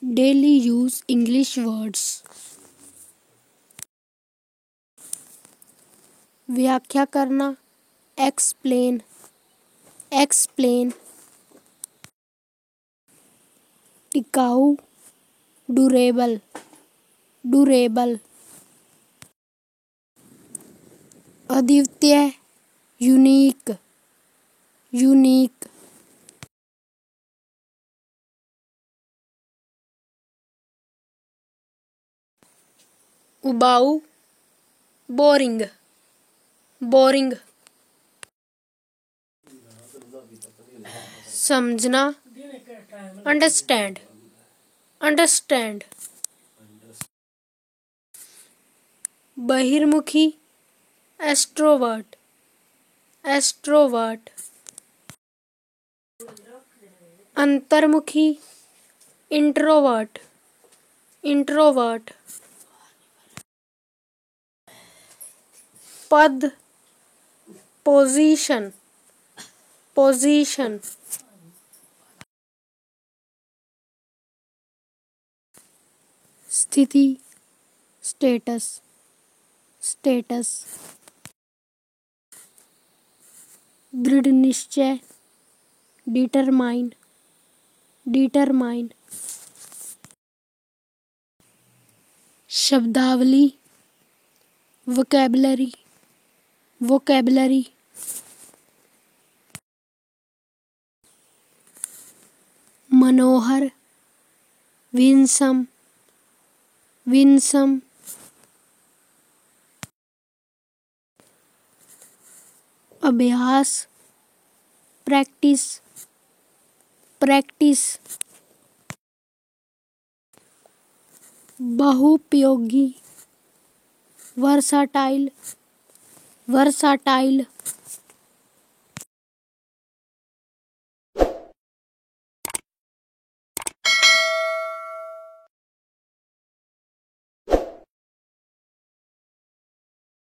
Daily use English words. व्याख्या करना, explain, explain. टिकाऊ, durable, durable. अद्वितीय, unique, unique. उबाऊ, boring, boring. समझना, understand, understand. बहिर्मुखी, extrovert, extrovert. अंतर्मुखी, introvert, introvert. पद, position, position. स्थिति, status, status. दृढ़ निश्चय, determine, determine. शब्दावली, vocabulary, vocabulary. मनोहर, winsome, winsome. अभ्यास, practice, practice. बहुउपयोगी, versatile, versatile.